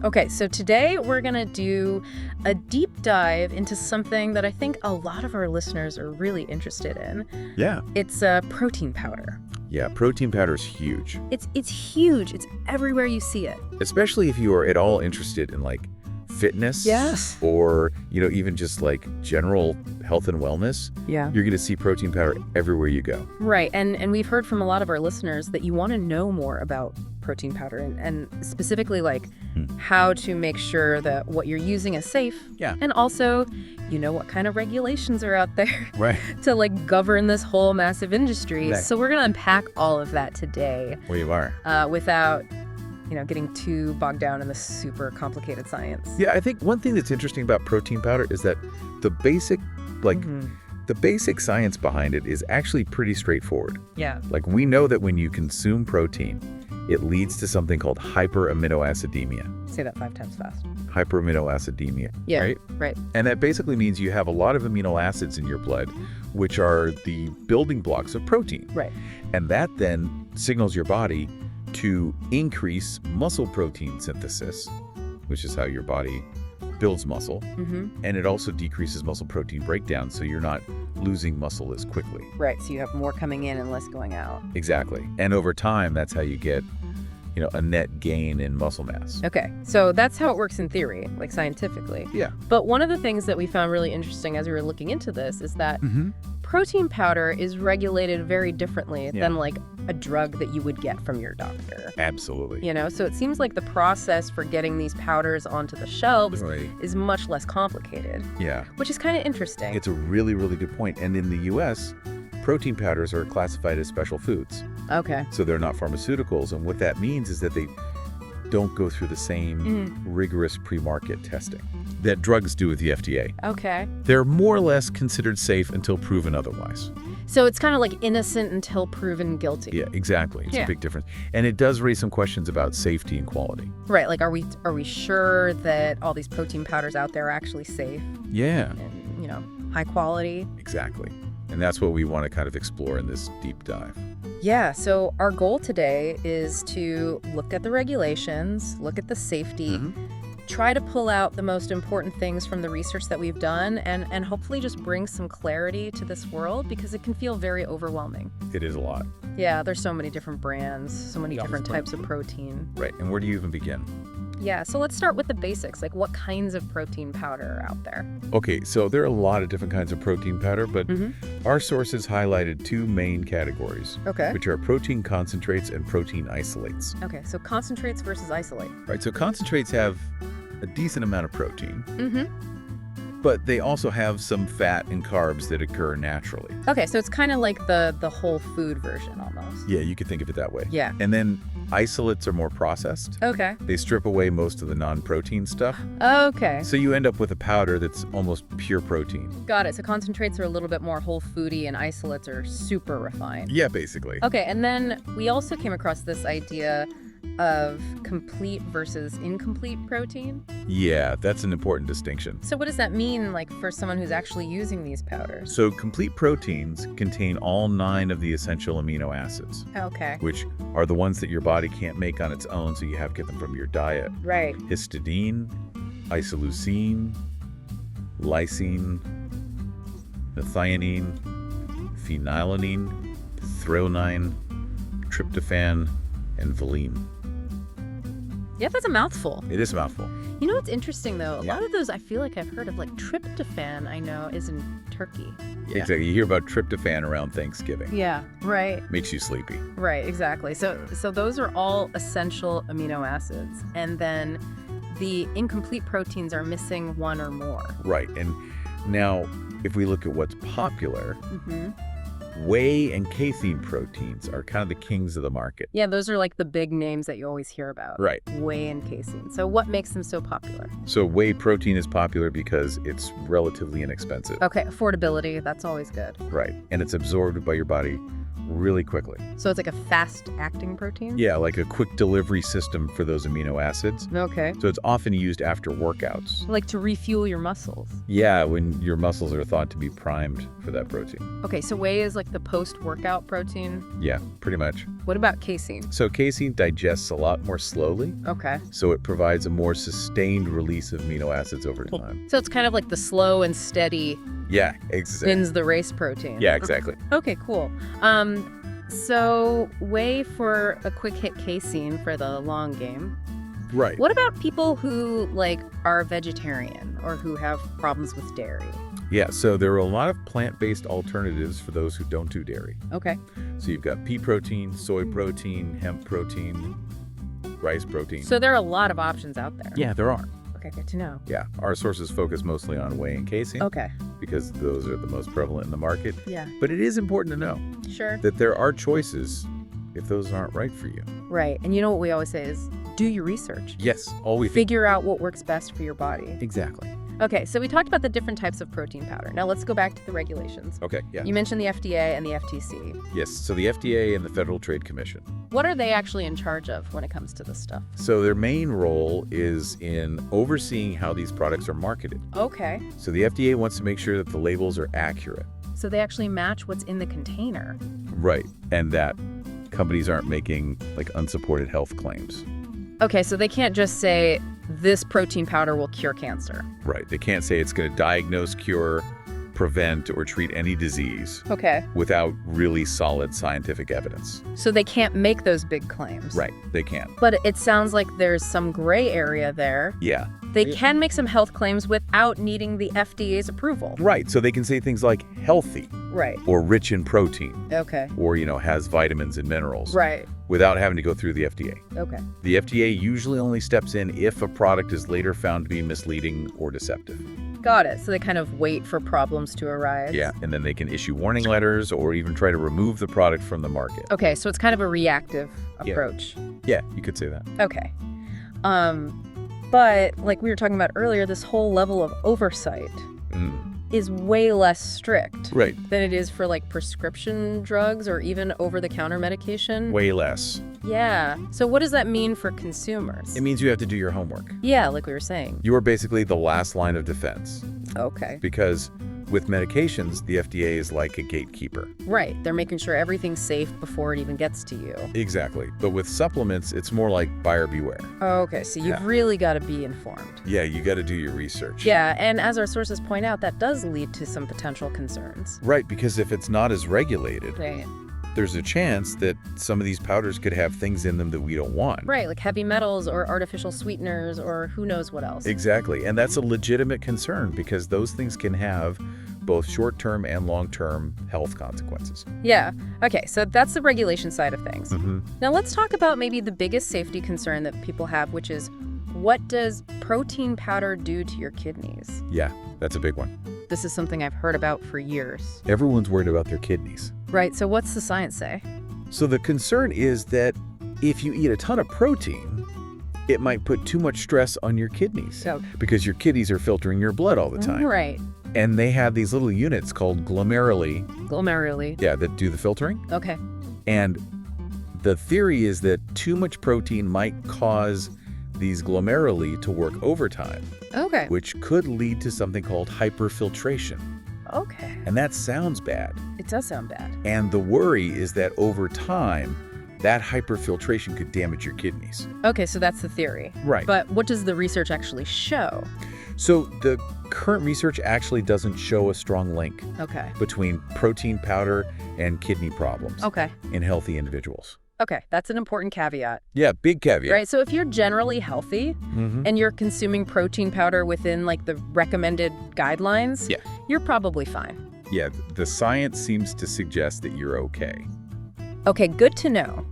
Okay, so today we're going to do a deep dive into something that I think a lot of our listeners are really interested in. Yeah. It's protein powder. Yeah, protein powder is huge. It's huge. It's everywhere you see it. Especially if you are at all interested in like fitness. Yes. Or, even just like general health and wellness. Yeah. You're going to see protein powder everywhere you go. Right. And we've heard from a lot of our listeners that you want to know more about protein powder and specifically like how to make sure that what you're using is safe. Yeah. And also, what kind of regulations are out there Right. to like govern this whole massive industry. Right. So we're going to unpack all of that today Well, you are. without getting too bogged down in the super complicated science. Yeah, I think one thing that's interesting about protein powder is that the basic, the basic science behind it is actually pretty straightforward. Yeah. Like we know that when you consume protein, it leads to something called hyperaminoacidemia. Say that 5 times fast. Hyperaminoacidemia, Yeah. right? Right. And that basically means you have a lot of amino acids in your blood, which are the building blocks of protein. Right. And that then signals your body to increase muscle protein synthesis, which is how your body builds muscle. Mm-hmm. And it also decreases muscle protein breakdown, so you're not losing muscle as quickly. Right. So you have more coming in and less going out. Exactly. And over time, that's how you get, a net gain in muscle mass. Okay. So that's how it works in theory, like scientifically. Yeah. But one of the things that we found really interesting as we were looking into this is that Mm-hmm. protein powder is regulated very differently Yeah. than like a drug that you would get from your doctor. Absolutely. So it seems like the process for getting these powders onto the shelves Right. is much less complicated, Yeah. which is kind of interesting. It's a really, really good point. And in the U.S., protein powders are classified as special foods. Okay. So they're not pharmaceuticals. And what that means is that they don't go through the same rigorous pre-market testing that drugs do with the FDA. Okay. They're more or less considered safe until proven otherwise. So it's kind of like innocent until proven guilty. Yeah, exactly. It's Yeah. a big difference. And it does raise some questions about safety and quality. Right. Like, are we sure that all these protein powders out there are actually safe Yeah, and, high quality? exactly. And that's what we want to kind of explore in this deep dive. Yeah, so our goal today is to look at the regulations, look at the safety, try to pull out the most important things from the research that we've done, and hopefully just bring some clarity to this world because it can feel very overwhelming. It is a lot. Yeah, there's so many different brands, so many different types of protein. Right. And where do you even begin? Yeah, so let's start with the basics, like what kinds of protein powder are out there? Okay, so there are a lot of different kinds of protein powder, but our sources highlighted 2 main categories, Okay. which are protein concentrates and protein isolates. Okay, so concentrates versus isolate. Right, so concentrates have a decent amount of protein, Mm-hmm. but they also have some fat and carbs that occur naturally. Okay, so it's kind of like the whole food version almost. Yeah, you could think of it that way. Yeah. And then isolates are more processed. Okay. They strip away most of the non-protein stuff, Okay. so you end up with a powder that's almost pure protein. Got it. So concentrates are a little bit more whole foody and isolates are super refined. Yeah, basically. Okay, and then we also came across this idea of complete versus incomplete protein. Yeah, that's an important distinction. So what does that mean, like, for someone who's actually using these powders? So complete proteins contain all 9 of the essential amino acids, Okay. which are the ones that your body can't make on its own, so you have to get them from your diet. Right. Histidine, isoleucine, lysine, methionine, phenylalanine, threonine, tryptophan, and valine. Yeah, that's a mouthful. It is a mouthful. You know what's interesting, though? A Yeah. lot of those I feel like I've heard of, like tryptophan, I know, is in turkey. Yeah. Exactly. You hear about tryptophan around Thanksgiving. Yeah, right. Makes you sleepy. Right, exactly. So those are all essential amino acids. And then the incomplete proteins are missing one or more. Right. And now, if we look at what's popular, Mm-hmm. whey and casein proteins are kind of the kings of the market. Yeah, those are like the big names that you always hear about. Right. Whey and casein. So what makes them so popular? So whey protein is popular because it's relatively inexpensive. Okay, affordability, that's always good. Right. And it's absorbed by your body really quickly. So it's like a fast-acting protein? Yeah, like a quick delivery system for those amino acids. Okay. So it's often used after workouts. Like to refuel your muscles. Yeah, when your muscles are thought to be primed for that protein. Okay, so whey is like the post-workout protein. Yeah, pretty much. What about casein? So casein digests a lot more slowly, Okay. so it provides a more sustained release of amino acids over time. So it's kind of like the slow and steady Yeah, exactly. wins the race protein. Yeah, exactly. Okay, cool. So whey for a quick hit, casein for the long game. Right. What about people who like are vegetarian or who have problems with dairy? Yeah, so there are a lot of plant-based alternatives for those who don't do dairy. Okay. So you've got pea protein, soy protein, hemp protein, rice protein. So there are a lot of options out there. Yeah, there are. Okay, good to know. Yeah, our sources focus mostly on whey and casein Okay. because those are the most prevalent in the market. Yeah. But it is important to know Sure. that there are choices if those aren't right for you. Right. And you know what we always say is do your research. Yes, all we think. Figure out what works best for your body. Exactly. Okay, so we talked about the different types of protein powder. Now let's go back to the regulations. Okay, yeah. You mentioned the FDA and the FTC. Yes, so the FDA and the Federal Trade Commission. What are they actually in charge of when it comes to this stuff? So their main role is in overseeing how these products are marketed. Okay. So the FDA wants to make sure that the labels are accurate. So they actually match what's in the container. Right. And that companies aren't making like unsupported health claims. Okay, so they can't just say this protein powder will cure cancer. Right. They can't say it's going to diagnose, cure, prevent, or treat any disease Okay. without really solid scientific evidence. So they can't make those big claims. Right. They can't. But it sounds like there's some gray area there. Yeah. They can make some health claims without needing the FDA's approval. Right. So they can say things like healthy Right. or rich in protein Okay. or, has vitamins and minerals. Right. Without having to go through the FDA. Okay. The FDA usually only steps in if a product is later found to be misleading or deceptive. Got it. So they kind of wait for problems to arise. Yeah, and then they can issue warning letters or even try to remove the product from the market. Okay, so it's kind of a reactive approach. Yeah, you could say that. Okay. But like we were talking about earlier, this whole level of oversight is way less strict Right. than it is for like prescription drugs or even over-the-counter medication. Way less. Yeah. So what does that mean for consumers? It means you have to do your homework. Yeah, like we were saying. You are basically the last line of defense Okay. because with medications, the FDA is like a gatekeeper. Right. They're making sure everything's safe before it even gets to you. Exactly. But with supplements, it's more like buyer beware. Okay, so you've really got to be informed. Yeah, you got to do your research. Yeah, and as our sources point out, that does lead to some potential concerns. Right, because if it's not as regulated, Right. there's a chance that some of these powders could have things in them that we don't want. Right, like heavy metals or artificial sweeteners or who knows what else. Exactly. And that's a legitimate concern because those things can have both short-term and long-term health consequences. Yeah. Okay, so that's the regulation side of things. Mm-hmm. Now let's talk about maybe the biggest safety concern that people have, which is what does protein powder do to your kidneys? Yeah, that's a big one. This is something I've heard about for years. Everyone's worried about their kidneys. Right, so what's the science say? So the concern is that if you eat a ton of protein, it might put too much stress on your kidneys So, because your kidneys are filtering your blood all the time. right, And they have these little units called glomeruli, glomeruli. that do the filtering. Okay. And the theory is that too much protein might cause these glomeruli to work overtime, Okay. which could lead to something called hyperfiltration. Okay. And that sounds bad. It does sound bad. And the worry is that over time, that hyperfiltration could damage your kidneys. Okay, so that's the theory. Right. But what does the research actually show? So the current research actually doesn't show a strong link Okay. between protein powder and kidney problems Okay. in healthy individuals. Okay, that's an important caveat. Yeah, big caveat. Right, so if you're generally healthy Mm-hmm. and you're consuming protein powder within like the recommended guidelines, Yeah. you're probably fine. Yeah, the science seems to suggest that you're okay. Okay, good to know.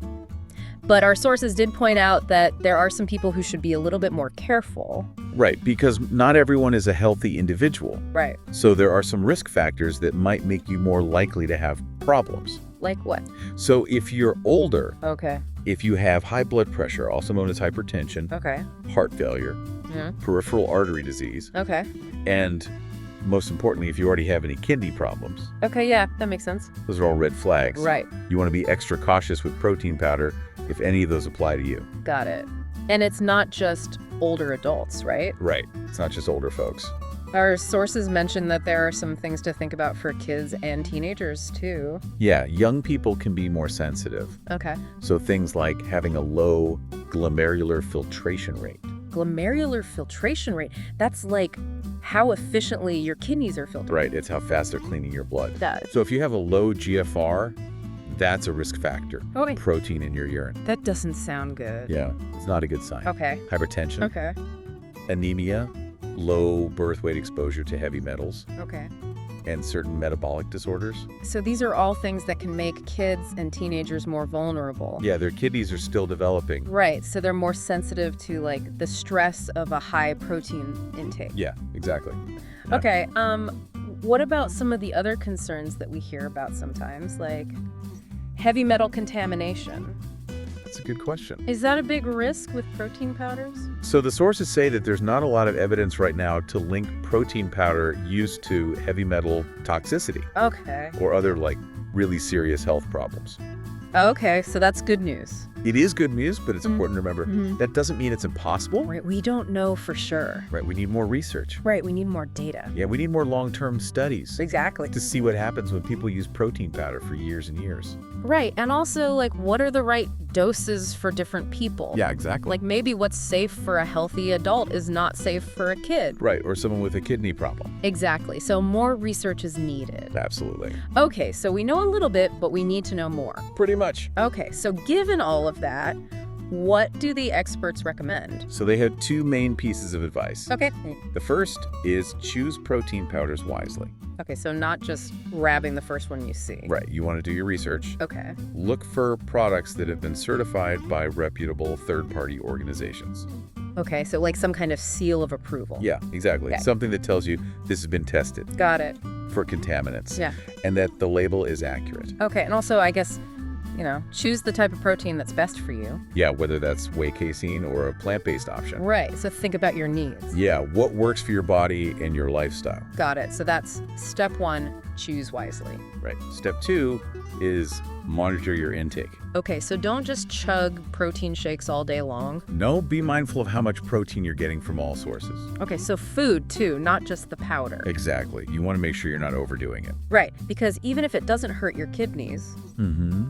But our sources did point out that there are some people who should be a little bit more careful. Right, because not everyone is a healthy individual. Right. So there are some risk factors that might make you more likely to have problems. Like what? So if you're older, Okay. if you have high blood pressure, also known as hypertension, Okay. heart failure, Yeah. peripheral artery disease, Okay. and most importantly, if you already have any kidney problems, Okay, yeah, that makes sense. those are all red flags. Right, You want to be extra cautious with protein powder if any of those apply to you. got it. And it's not just older adults, right? Right. It's not just older folks. Our sources mention that there are some things to think about for kids and teenagers, too. Yeah, young people can be more sensitive. Okay. So things like having a low glomerular filtration rate. Glomerular filtration rate, that's like how efficiently your kidneys are filtered. Right, it's how fast they're cleaning your blood. That, So if you have a low GFR, that's a risk factor. Okay. Protein in your urine. that doesn't sound good. Yeah, it's not a good sign. Okay. Hypertension, Okay. anemia, low birth weight exposure to heavy metals, Okay. and certain metabolic disorders. So these are all things that can make kids and teenagers more vulnerable. Yeah, their kidneys are still developing. Right, so they're more sensitive to like the stress of a high protein intake. Yeah, exactly. Okay, what about some of the other concerns that we hear about sometimes, like heavy metal contamination? That's a good question. Is that a big risk with protein powders? So the sources say that there's not a lot of evidence right now to link protein powder use to heavy metal toxicity Okay. or other like really serious health problems. Okay, so that's good news. It is good news, but it's important to remember Mhm. that doesn't mean it's impossible. Right, we don't know for sure. Right, we need more research. Right, we need more data. Yeah, we need more long-term studies Exactly. to see what happens when people use protein powder for years and years. Right, and also like what are the right doses for different people? Yeah, exactly. Like maybe what's safe for a healthy adult is not safe for a kid. Right, or someone with a kidney problem. Exactly. So more research is needed. Absolutely. Okay, so we know a little bit, but we need to know more. Pretty much. Okay, so given all of that, what do the experts recommend? So they have two main pieces of advice. Okay. The first is choose protein powders wisely. Okay, so not just grabbing the first one you see. Right, you want to do your research. Okay. Look for products that have been certified by reputable third-party organizations. Okay, so like some kind of seal of approval. Yeah, exactly. Okay. Something that tells you this has been tested Got it. for contaminants. Yeah. And that the label is accurate. Okay, and also I guess, choose the type of protein that's best for you. Yeah, whether that's whey casein or a plant-based option. Right, so think about your needs. Yeah, what works for your body and your lifestyle. Got it. So that's step one, choose wisely. Right. Step two is monitor your intake. Okay, so don't just chug protein shakes all day long. No, be mindful of how much protein you're getting from all sources. Okay, so food too, not just the powder. Exactly. You want to make sure you're not overdoing it. Right, because even if it doesn't hurt your kidneys,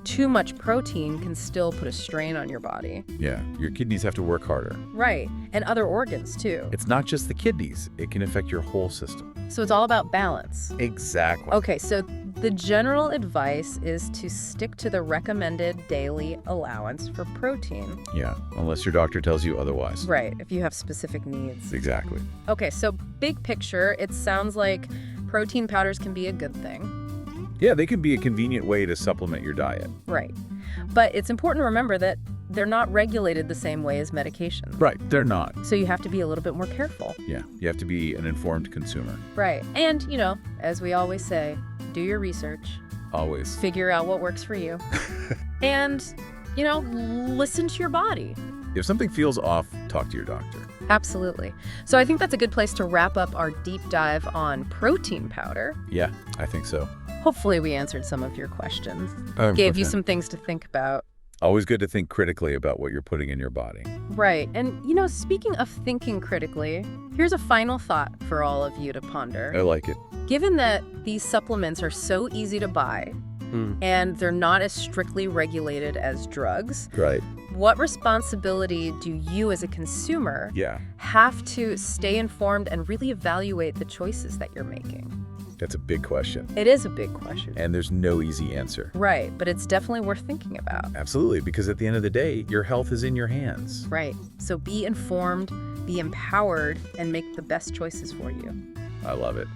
too much protein can still put a strain on your body. Yeah, your kidneys have to work harder. Right, and other organs too. It's not just the kidneys. It can affect your whole system. So it's all about balance. Exactly. Okay, so the general advice is to stick to the recommended daily allowance for protein. Yeah, unless your doctor tells you otherwise. Right, if you have specific needs. Exactly. Okay, so big picture, it sounds like protein powders can be a good thing. Yeah, they can be a convenient way to supplement your diet. Right. But it's important to remember that they're not regulated the same way as medication. Right, they're not. So you have to be a little bit more careful. Yeah, you have to be an informed consumer. Right. And, as we always say, do your research, Always. figure out what works for you, and, listen to your body. If something feels off, talk to your doctor. Absolutely. So I think that's a good place to wrap up our deep dive on protein powder. Yeah, I think so. Hopefully we answered some of your questions, Okay. gave you some things to think about. Always good to think critically about what you're putting in your body. Right. And, speaking of thinking critically, here's a final thought for all of you to ponder. I like it. Given that these supplements are so easy to buy and they're not as strictly regulated as drugs, Right. what responsibility do you as a consumer Yeah, have to stay informed and really evaluate the choices that you're making? that's a big question. It is a big question. And there's no easy answer. Right, but it's definitely worth thinking about. Absolutely, because at the end of the day, your health is in your hands. Right. So be informed, be empowered, and make the best choices for you. I love it.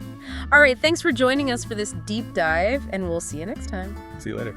All right, thanks for joining us for this deep dive, and we'll see you next time. See you later.